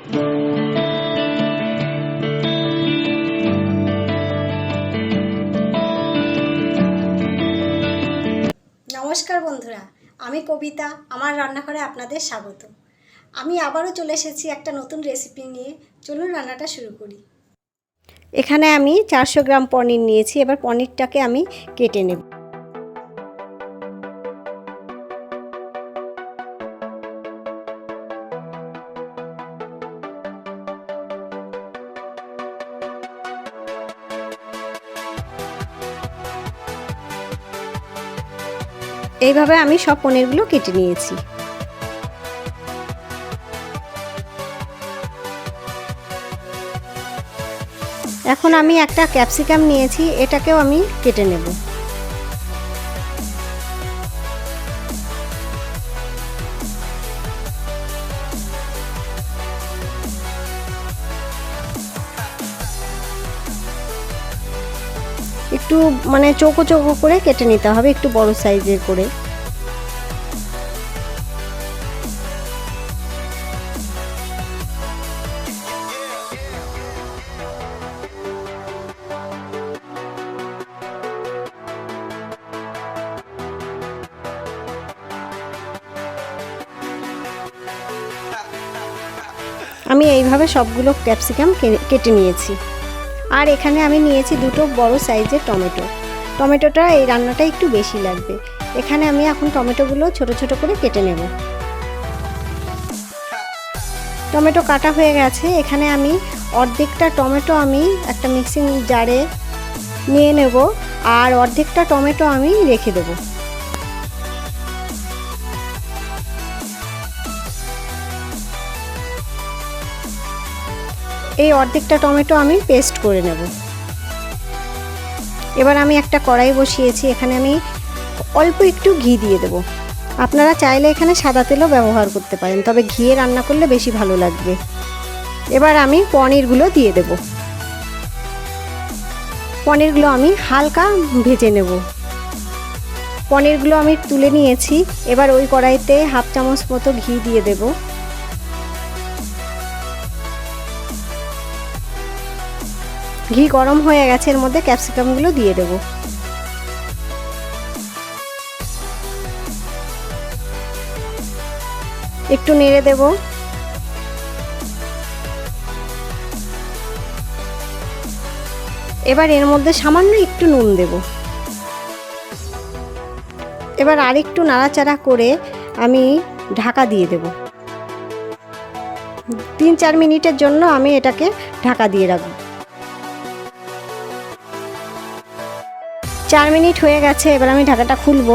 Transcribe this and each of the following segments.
নমস্কার বন্ধুরা, আমি কবিতা। আমার রান্নাঘরে আপনাদের স্বাগত। আমি আবারও চলে এসেছি একটা নতুন রেসিপি নিয়ে। চলুন রান্নাটা শুরু করি। এখানে আমি 400 গ্রাম পনির নিয়েছি। এবার পনিরটাকে আমি কেটে নেব। এইভাবে আমি সব পনিরগুলো কেটে নিয়েছি। এখন আমি একটা ক্যাপসিকাম নিয়েছি, এটাকেও আমি কেটে নেব। একটু চৌকো চৌকো করে কেটে নিতে হবে, একটু বড় সাইজের করে। আমি এইভাবে সবগুলো ক্যাপসিকাম কেটে নিয়েছি। আর এখানে আমি নিয়েছি দুটো বড় সাইজের টমেটো। টমেটোটা এই রান্নাটা একটু বেশি লাগবে। এখানে আমি এখন টমেটোগুলো ছোট ছোট করে কেটে নেব। টমেটো কাটা হয়ে গেছে। এখানে আমি অর্ধেকটা টমেটো আমি একটা মিক্সিং জারে নিয়ে নেব, আর অর্ধেকটা টমেটো আমি রেখে দেব। এই অর্ধেকটা টমেটো আমি পেস্ট করে নেব। এবার আমি একটা কড়াই বসিয়েছি। এখানে আমি অল্প একটু ঘি দিয়ে দেব। আপনারা চাইলে এখানে সাদা তেলও ব্যবহার করতে পারেন, তবে ঘিয়ে রান্না করলে বেশি ভালো লাগবে। এবার আমি পনিরগুলো দিয়ে দেব। পনিরগুলো আমি হালকা ভেজে নেব। পনিরগুলো আমি তুলে নিয়েছি। এবার ওই কড়াইতে হাফ চামচ মতো ঘি দিয়ে দেব। ঘি গরম হয়ে গেছে, এর মধ্যে ক্যাপসিকামগুলো দিয়ে দেব। একটু নেড়ে দেব। এবার এর মধ্যে সামান্য একটু নুন দেব। এবার আরেকটু নাড়াচাড়া করে আমি ঢাকা দিয়ে দেব। 3-4 মিনিটের জন্য আমি এটাকে ঢাকা দিয়ে রাখব। 4 মিনিট হয়ে গেছে। এবার আমি ঢাকাটা খুলব।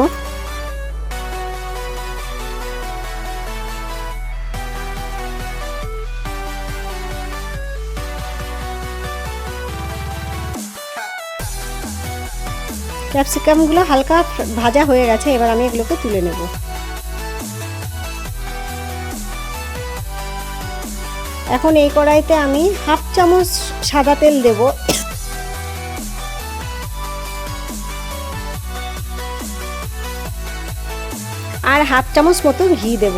ক্যাপসিকামগুলো হালকা ভাজা হয়ে গেছে। এবার আমি এগুলোকে তুলে নেব। এখন এই কড়াইতে আমি হাফ চামচ সাদা তেল দেব। আর হাফ চামচ মতো ঘি দেব।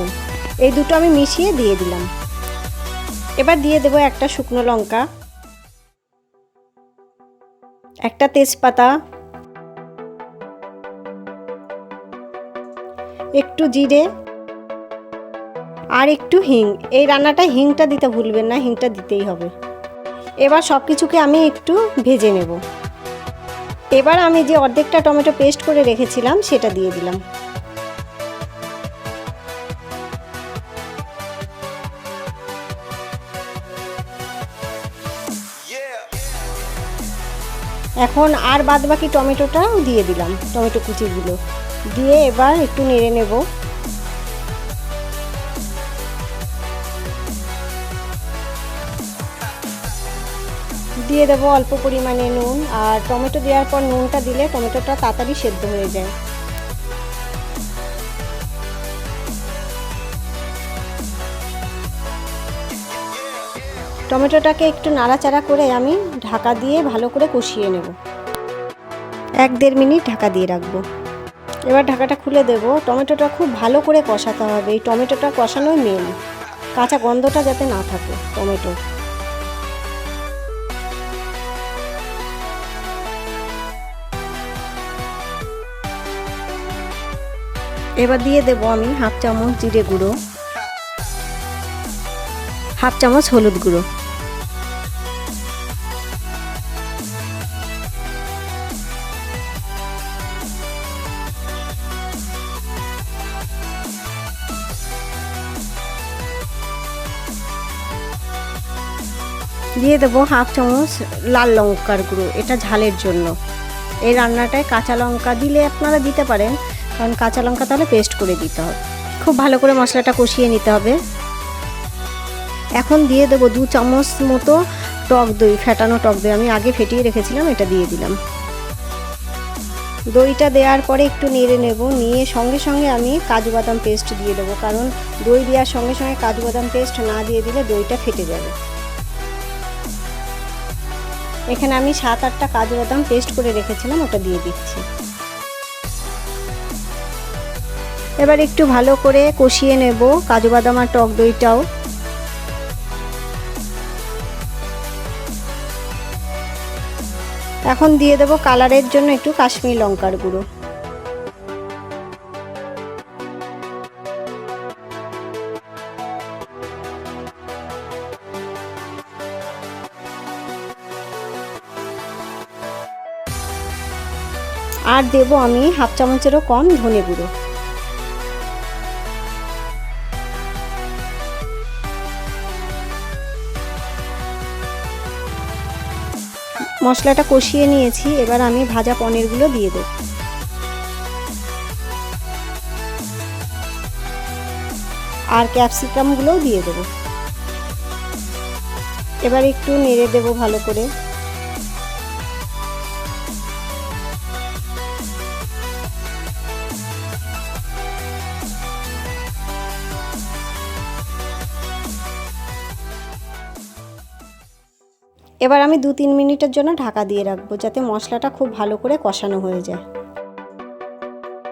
এই দুটো আমি মিশিয়ে দিয়ে দিলাম। এবার দিয়ে দেব একটা শুকনো লঙ্কা, একটা তেজপাতা, একটু জিরে আর একটু হিং। এই রান্নাটা হিংটা দিতে ভুলবেন না, হিংটা দিতেই হবে। এবার সব কিছুকে আমি একটু ভেজে নেব। এবার আমি যে অর্ধেকটা টমেটো পেস্ট করে রেখেছিলাম সেটা দিয়ে দিলাম। এখন আর বাদবাকি টমেটোটাও দিয়ে দিলাম, টমেটো কুচিগুলো দিয়ে এবার একটু নেড়ে নেব। দিয়ে দেবো অল্প পরিমাণে নুন। আর টমেটো দেওয়ার পর নুনটা দিলে টমেটোটা তাড়াতাড়ি সেদ্ধ হয়ে যায়। টমেটোটাকে একটু নাড়াচাড়া করে আমি ঢাকা দিয়ে ভালো করে কষিয়ে নেব। 1-1.5 মিনিট ঢাকা দিয়ে রাখবো। এবার ঢাকাটা খুলে দেব। টমেটোটা খুব ভালো করে কষাতে হবে, এই টমেটোটা কষানোই মেন, কাঁচা গন্ধটা যাতে না থাকে টমেটো। এবার দিয়ে দেবো আমি হাফ চামচ জিরে গুঁড়ো, হাফ চামচ হলুদ গুঁড়ো, দিয়ে দেবো হাফ চামচ লাল লঙ্কার গুঁড়ো, এটা ঝালের জন্য। এই রান্নাটায় কাঁচা লঙ্কা দিলে আপনারা দিতে পারেন, কারণ কাঁচা লঙ্কা তাহলে পেস্ট করে দিতে হবে। খুব ভালো করে মশলাটা কষিয়ে নিতে হবে। এখন দিয়ে দেবো 2 চামচ মতো টক দই, ফেটানো টক দই, আমি আগে ফেটিয়ে রেখেছিলাম, এটা দিয়ে দিলাম। দইটা দেওয়ার পরে একটু নেড়ে নেব, নিয়ে সঙ্গে সঙ্গে আমি কাজু বাদাম পেস্ট দিয়ে দেবো, কারণ দই দেওয়ার সঙ্গে সঙ্গে কাজু বাদাম পেস্ট না দিয়ে দিলে দইটা ফেটে যাবে। এখানে আমি 7-8টা কাজু বাদাম পেস্ট করে রেখেছিলাম, ওটা দিয়ে দিচ্ছি। এবার একটু ভালো করে কষিয়ে নেব কাজু বাদাম আর টক দইটাও। এখন দিয়ে দেব কালারের জন্য একটু কাশ্মীরি লঙ্কার গুঁড়ো। আর দেব আমি হাফ চামচেরও কম ধনে গুঁড়ো। মশলাটা কষিয়ে নিয়েছি, এবার আমি ভাজা পনিরগুলো দিয়ে দেব। আর ক্যাপসিকামগুলোও দিয়ে দেব। এবার একটু নেড়ে দেব ভালো করে। এবার আমি 2-3 মিনিটের জন্য ঢাকা দিয়ে রাখবো, যাতে মশলাটা খুব ভালো করে কষানো হয়ে যায়।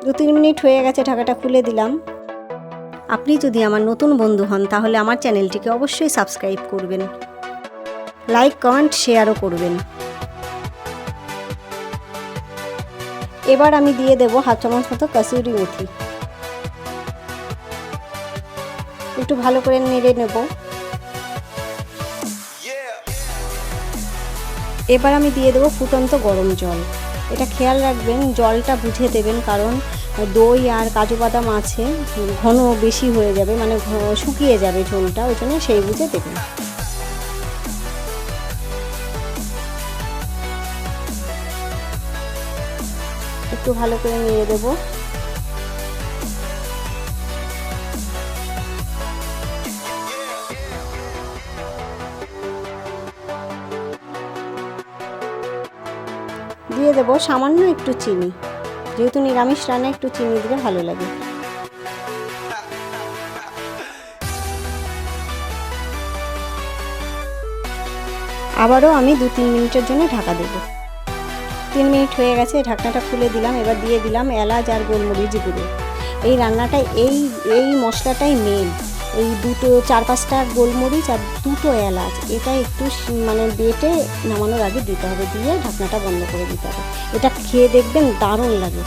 2-3 মিনিট হয়ে গেছে, ঢাকাটা খুলে দিলাম। আপনি যদি আমার নতুন বন্ধু হন তাহলে আমার চ্যানেলটিকে অবশ্যই সাবস্ক্রাইব করবেন, লাইক কমেন্ট শেয়ারও করবেন। এবার আমি দিয়ে দেব হাফ চামচ মতো কসুরি মেথি। একটু ভালো করে নেড়ে নেব। এবার আমি দিয়ে দেবো ফুটন্ত গরম জল। এটা খেয়াল রাখবেন, জলটা বুঝে দেবেন, কারণ দই আর কাজু বাদাম আছে, ঘন বেশি হয়ে যাবে, মানে শুকিয়ে যাবে ঝোলটা, ওই জন্য সেই বুঝে দেবেন। একটু ভালো করে নেড়ে দেবো। দিয়ে দেবো সামান্য একটু চিনি, যেহেতু নিরামিষ রান্না একটু চিনি দিলে ভালো লাগে। আবারও আমি 2-3 মিনিটের জন্য ঢাকা দেব। 3 মিনিট হয়ে গেছে, ঢাকনাটা খুলে দিলাম। এবার দিয়ে দিলাম এলাচ আর গোলমরিচ গুঁড়ো। এই রান্নাটায় এই মশলাটাই মেন। এই 4-5টা গোলমরিচ আর 2টো এলাচ, এটা একটু মানে বেটে নামানোর আগে দিতে হবে, দিয়ে ঢাকনাটা বন্ধ করে দিতে হবে। এটা খেয়ে দেখবেন দারুণ লাগে।